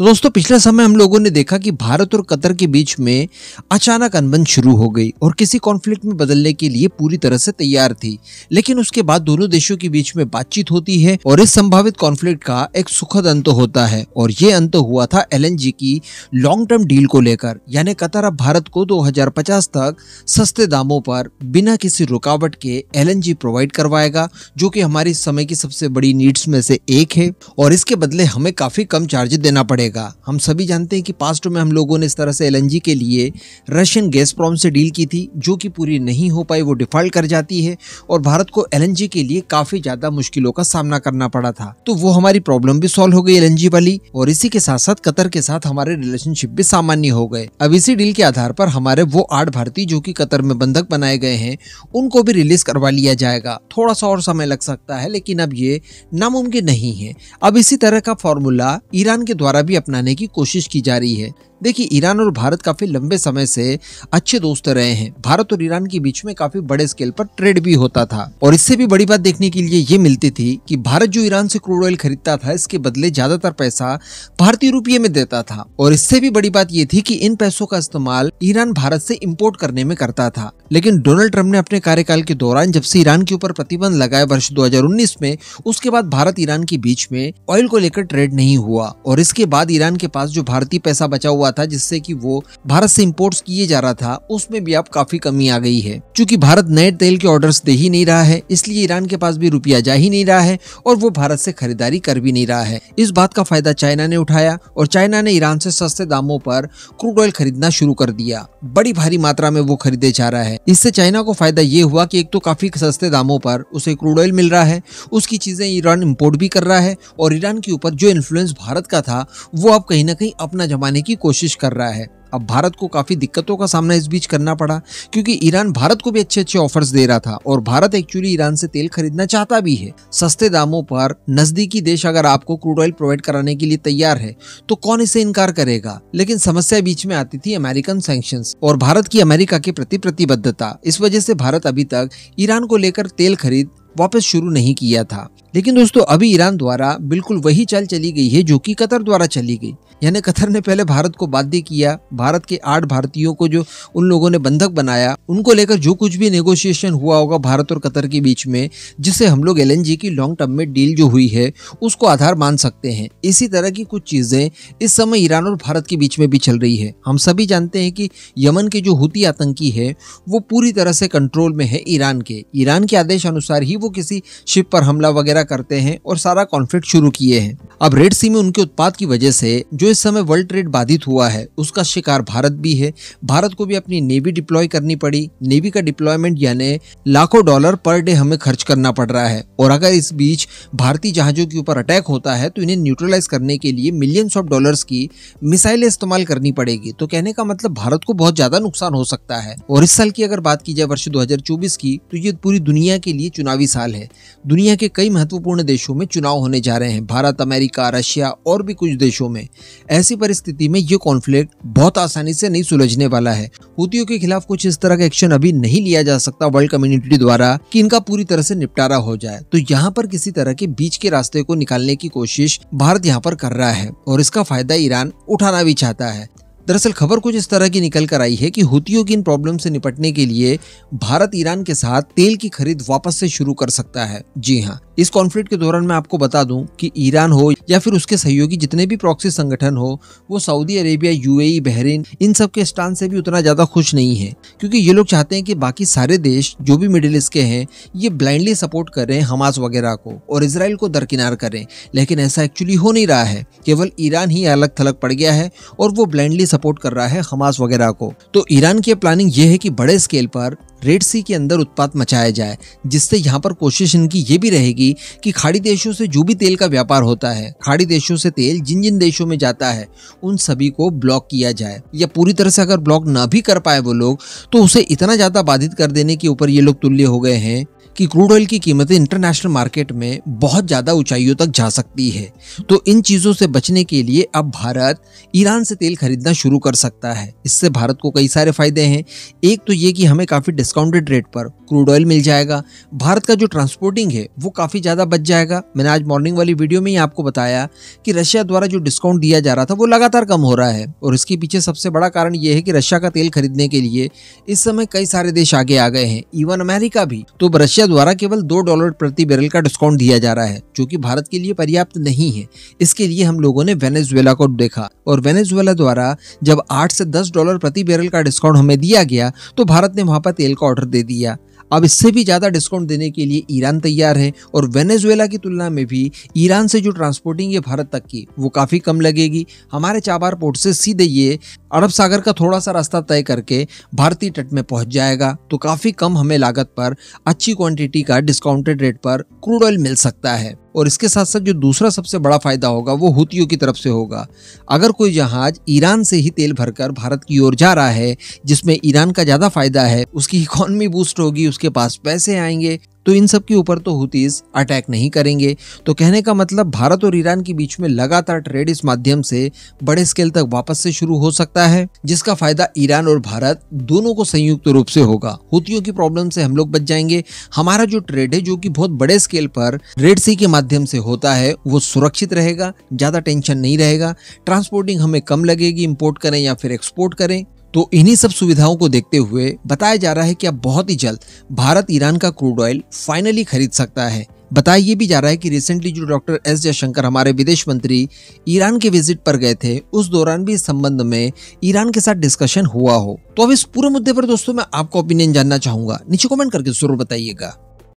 तो दोस्तों पिछले समय हम लोगों ने देखा कि भारत और कतर के बीच में अचानक अनबन शुरू हो गई और किसी कॉन्फ्लिक्ट में बदलने के लिए पूरी तरह से तैयार थी। लेकिन उसके बाद दोनों देशों के बीच में बातचीत होती है और इस संभावित कॉन्फ्लिक्ट का एक सुखद अंत होता है और ये अंत हुआ था एलएनजी की लॉन्ग टर्म डील को लेकर। यानी कतर अब भारत को 2050 तक सस्ते दामों पर बिना किसी रुकावट के एलएनजी प्रोवाइड करवाएगा, जो कि हमारी समय की सबसे बड़ी नीड्स में से एक है और इसके बदले हमें काफी कम चार्ज देना पड़ेगा। हम सभी जानते हैं कि पास्ट में हम लोगों ने इस तरह से एलएनजी के लिए रशियन गैसप्रोम से डील की थी, जो कि पूरी नहीं हो पाई, वो डिफॉल्ट कर जाती है और भारत को एलएनजी के लिए काफी ज्यादा मुश्किलों का सामना करना पड़ा था। तो वो हमारी प्रॉब्लम भी सॉल्व हो गई एलएनजी वाली, और इसी के साथ साथ कतर के साथ हमारे रिलेशनशिप भी सामान्य हो गए। अब इसी डील के आधार पर हमारे वो 8 भारतीय जो कि कतर में बंधक बनाए गए हैं उनको भी रिलीज करवा लिया जाएगा। थोड़ा सा और समय लग सकता है, लेकिन अब ये नामुमकिन नहीं है। अब इसी तरह का फॉर्मूला ईरान के द्वारा भी अपनाने की कोशिश की जा रही है। देखिए, ईरान और भारत काफी लंबे समय से अच्छे दोस्त रहे हैं। भारत और ईरान के बीच में काफी बड़े स्केल पर ट्रेड भी होता था और इससे भी बड़ी बात देखने के लिए ये मिलती थी कि भारत जो ईरान से क्रूड ऑयल खरीदता था, इसके बदले ज्यादातर पैसा भारतीय रुपये में देता था। और इससे भी बड़ी बात ये थी कि इन पैसों का इस्तेमाल ईरान भारत से इम्पोर्ट करने में करता था। लेकिन डोनाल्ड ट्रंप ने अपने कार्यकाल के दौरान जब से ईरान के ऊपर प्रतिबंध लगाए वर्ष 2019 में, उसके बाद भारत ईरान के बीच में ऑयल को लेकर ट्रेड नहीं हुआ और इसके बाद ईरान के पास जो भारतीय पैसा बचा हुआ था जिससे कि वो भारत से इंपोर्ट्स किए जा रहा था, उसमें भी अब काफी कमी आ गई है। क्योंकि भारत नए तेल के ऑर्डर्स दे ही नहीं रहा है, इसलिए ईरान के पास भी रुपया जा ही नहीं रहा है और वो भारत से खरीदारी कर भी नहीं रहा है। इस बात का फायदा चाइना ने उठाया और चाइना ने ईरान से सस्ते दामों पर क्रूड ऑयल खरीदना शुरू कर दिया। बड़ी भारी मात्रा में वो खरीदे जा रहा है। इससे चाइना को फायदा ये हुआ कि एक तो काफी सस्ते दामों पर उसे क्रूड ऑयल मिल रहा है, उसकी चीजें ईरान इंपोर्ट भी कर रहा है और ईरान के ऊपर जो इन्फ्लुएंस भारत का था वो अब कहीं ना कहीं अपना जमाने की कोशिश कर रहा है। अब भारत को काफी दिक्कतों का सामना इस बीच करना पड़ा, क्योंकि ईरान भारत को भी अच्छे अच्छे ऑफर्स दे रहा था और भारत एक्चुअली ईरान से तेल खरीदना चाहता भी है। सस्ते दामों पर नजदीकी देश अगर आपको क्रूड ऑयल प्रोवाइड कराने के लिए तैयार है तो कौन इसे इनकार करेगा। लेकिन समस्या बीच में आती थी अमेरिकन सैंक्शंस और भारत की अमेरिका के प्रति प्रतिबद्धता। इस वजह से भारत अभी तक ईरान को लेकर तेल खरीद वापस शुरू नहीं किया था। लेकिन दोस्तों, अभी ईरान द्वारा बिल्कुल वही चाल चली गई है जो कि कतर द्वारा चली गई। यानी कतर ने पहले भारत को बाध्य किया। भारत के 8 भारतीयों को जो उन लोगों ने बंधक बनाया, उनको लेकर जो कुछ भी नेगोशिएशन हुआ होगा भारत और कतर के बीच में, जिससे हम लोग एलएनजी की लॉन्ग टर्म में डील जो हुई है उसको आधार मान सकते हैं। इसी तरह की कुछ चीजें इस समय ईरान और भारत के बीच में भी चल रही है। हम सभी जानते हैं कि यमन के जो हुती आतंकी है वो पूरी तरह से कंट्रोल में है ईरान के। ईरान के आदेश अनुसार ही वो किसी शिप पर हमला वगैरह करते हैं और सारा कॉन्फ्लिक्ट शुरू किए हैं। अब रेड सी में उनके उत्पाद की वजह से जो इस समय वर्ल्ड ट्रेड बाधित हुआ है उसका शिकार भारत भी है। भारत को भी अपनी नेवी डिप्लॉय करनी पड़ी। नेवी का डिप्लॉयमेंट यानी लाखों डॉलर पर डे हमें खर्च करना पड़ रहा है और अगर इस बीच भारतीय जहाजों के ऊपर अटैक होता है तो इन्हें न्यूट्रलाइज करने के लिए मिलियंस ऑफ डॉलर्स की मिसाइलें इस्तेमाल करनी पड़ेगी। तो कहने का मतलब भारत को बहुत ज्यादा नुकसान हो सकता है। और इस साल की अगर बात की जाए वर्ष 2024 की, तो ये पूरी दुनिया के लिए चुनावी साल है। दुनिया के कई महत्वपूर्ण देशों में चुनाव होने जा रहे हैं, भारत, अमेरिका, रशिया और भी कुछ देशों में। ऐसी परिस्थिति में ये कॉन्फ्लिक्ट बहुत आसानी से नहीं सुलझने वाला है। हुतियों के खिलाफ कुछ इस तरह का एक्शन अभी नहीं लिया जा सकता वर्ल्ड कम्युनिटी द्वारा कि इनका पूरी तरह से निपटारा हो जाए। तो यहाँ पर किसी तरह के बीच के रास्ते को निकालने की कोशिश भारत यहाँ पर कर रहा है और इसका फायदा ईरान उठाना भी चाहता है। दरअसल खबर कुछ इस तरह की निकल कर आई है कि हुतियों की इन प्रॉब्लम से निपटने के लिए भारत ईरान के साथ तेल की खरीद वापस से शुरू कर सकता है। जी हाँ, इस कॉन्फ्लिक्ट के दौरान मैं आपको बता दूं कि ईरान हो या फिर उसके सहयोगी जितने भी प्रॉक्सी संगठन हो, वो सऊदी अरेबिया, यूएई, बहरीन, इन सब के स्टांस से भी उतना ज्यादा खुश नहीं है, क्योंकि ये लोग चाहते हैं कि बाकी सारे देश जो भी मिडिल ईस्ट के हैं ये ब्लाइंडली सपोर्ट करें हमास वगैरह को और इसराइल को दरकिनार करें। लेकिन ऐसा एक्चुअली हो नहीं रहा है। केवल ईरान ही अलग थलग पड़ गया है और वो ब्लाइंडली सपोर्ट कर रहा है हमास वगैरह को। तो ईरान की प्लानिंग ये है कि बड़े स्केल पर रेड सी के अंदर उत्पात मचाया जाए, जिससे यहाँ पर कोशिश इनकी ये भी रहेगी कि खाड़ी देशों से जो भी तेल का व्यापार होता है, खाड़ी देशों से तेल जिन जिन देशों में जाता है, उन सभी को ब्लॉक किया जाए। या पूरी तरह से अगर ब्लॉक ना भी कर पाए वो लोग, तो उसे इतना ज्यादा बाधित कर देने के ऊपर ये लोग तुल्य हो गए हैं कि क्रूड ऑयल की कीमतें इंटरनेशनल मार्केट में बहुत ज्यादा ऊंचाइयों तक जा सकती है। तो इन चीजों से बचने के लिए अब भारत ईरान से तेल खरीदना शुरू कर सकता है। इससे भारत को कई सारे फायदे हैं। एक तो ये कि हमें काफी डिस्काउंटेड रेट पर क्रूड ऑयल मिल जाएगा। भारत का जो ट्रांसपोर्टिंग है वो काफी ज्यादा बच जाएगा। मैंने आज मॉर्निंग वाली वीडियो में ही आपको बताया कि रशिया द्वारा जो डिस्काउंट दिया जा रहा था वो लगातार कम हो रहा है, और इसके पीछे सबसे बड़ा कारण ये है कि रशिया का तेल खरीदने के लिए इस समय कई सारे देश आगे आ गए हैं, इवन अमेरिका भी। तो रशिया द्वारा केवल $2 प्रति बैरल का डिस्काउंट दिया जा रहा है, जो कि भारत के लिए पर्याप्त नहीं है। इसके लिए हम लोगों ने वेनेजुएला को देखा, और वेनेजुएला द्वारा जब $8 से $10 प्रति बैरल का डिस्काउंट हमें दिया गया तो भारत ने वहां पर तेल का ऑर्डर दे दिया। अब इससे भी ज्यादा डिस्काउंट देने के लिए ईरान तैयार है, और वेनेजुएला की तुलना में भी ईरान से जो ट्रांसपोर्टिंग है भारत तक की वो काफी कम लगेगी। हमारे चाबार पोर्ट से सीधे ये अरब सागर का थोड़ा सा रास्ता तय करके भारतीय तट में पहुंच जाएगा। तो काफी कम हमें लागत पर अच्छी क्वांटिटी का डिस्काउंटेड रेट पर क्रूड ऑयल मिल सकता है। और इसके साथ साथ जो दूसरा सबसे बड़ा फायदा होगा वो हूतियों की तरफ से होगा। अगर कोई जहाज ईरान से ही तेल भरकर भारत की ओर जा रहा है, जिसमें ईरान का ज्यादा फायदा है, उसकी इकोनॉमी बूस्ट होगी, उसके पास पैसे आएंगे, तो इन सब के ऊपर तो हुतीज अटैक नहीं करेंगे। तो कहने का मतलब भारत और ईरान के बीच में लगातार ट्रेड इस माध्यम से बड़े स्केल तक वापस से शुरू हो सकता है, जिसका फायदा ईरान और भारत दोनों को संयुक्त रूप से होगा। हुतियों की प्रॉब्लम से हम लोग बच जाएंगे। हमारा जो ट्रेड है, जो कि बहुत बड़े स्केल पर रेड सी के माध्यम से होता है, वो सुरक्षित रहेगा, ज्यादा टेंशन नहीं रहेगा, ट्रांसपोर्टिंग हमें कम लगेगी, इंपोर्ट करें या फिर एक्सपोर्ट करें। तो इन्हीं सब सुविधाओं को देखते हुए बताया जा रहा है कि अब बहुत ही जल्द भारत ईरान का क्रूड ऑयल फाइनली खरीद सकता है। बताया ये भी जा रहा है कि रिसेंटली जो डॉक्टर एस जयशंकर हमारे विदेश मंत्री ईरान के विजिट पर गए थे, उस दौरान भी इस संबंध में ईरान के साथ डिस्कशन हुआ हो। तो अब इस पूरे मुद्दे पर दोस्तों मैं आपका ओपिनियन जानना चाहूंगा, नीचे कमेंट करके जरूर बताइएगा।